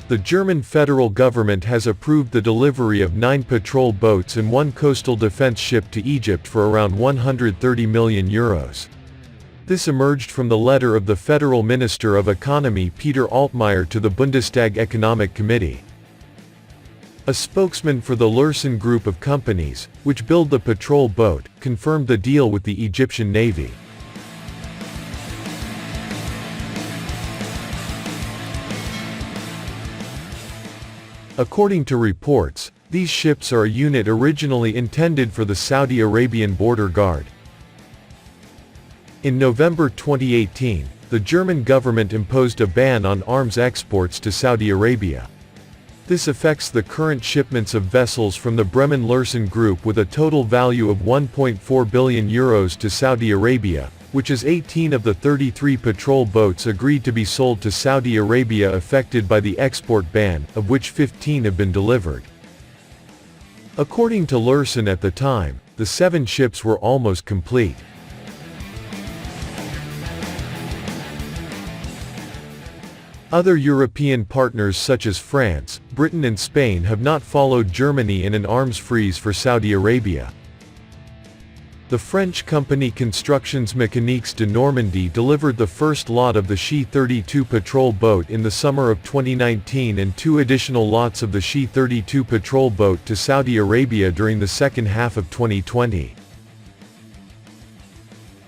The German federal government has approved the delivery of 9 patrol boats and 1 coastal defense ship to Egypt for around €130 million. This emerged from the letter of the Federal Minister of Economy Peter Altmaier to the Bundestag Economic Committee. A spokesman for the Lürssen group of companies, which build the patrol boat, confirmed the deal with the Egyptian Navy. According to reports, these ships are a unit originally intended for the Saudi Arabian border guard. In November 2018, the German government imposed a ban on arms exports to Saudi Arabia. This affects the current shipments of vessels from the Bremen-Lürssen group with a total value of €1.4 billion to Saudi Arabia, which is 18 of the 33 patrol boats agreed to be sold to Saudi Arabia affected by the export ban, of which 15 have been delivered. According to Lürssen at the time, the 7 ships were almost complete. Other European partners such as France, Britain and Spain have not followed Germany in an arms freeze for Saudi Arabia. The French company Constructions Mécaniques de Normandie delivered the first lot of the She-32 patrol boat in the summer of 2019 and 2 additional lots of the She-32 patrol boat to Saudi Arabia during the second half of 2020.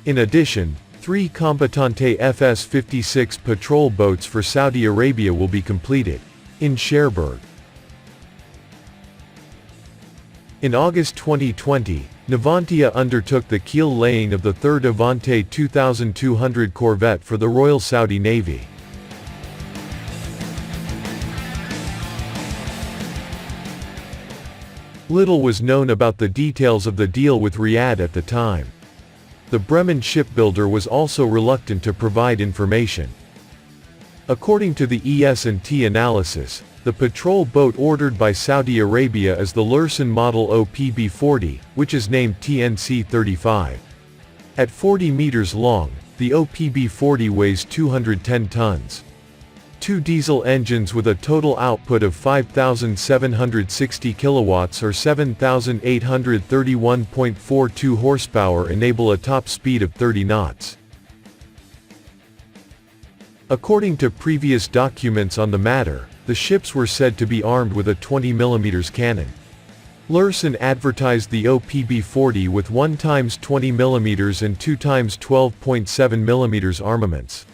In addition, 3 Competente FS-56 patrol boats for Saudi Arabia will be completed in Cherbourg. In August 2020, Navantia undertook the keel laying of the 3rd Avante 2200 corvette for the Royal Saudi Navy. Little was known about the details of the deal with Riyadh at the time. The Bremen shipbuilder was also reluctant to provide information. According to the ES&T analysis, the patrol boat ordered by Saudi Arabia is the Lürssen model OPB-40, which is named TNC-35. At 40 meters long, the OPB-40 weighs 210 tons. 2 diesel engines with a total output of 5,760 kilowatts or 7,831.42 horsepower enable a top speed of 30 knots. According to previous documents on the matter, the ships were said to be armed with a 20mm cannon. Lürssen advertised the OPB-40 with 1 x 20mm and 2 x 12.7mm armaments.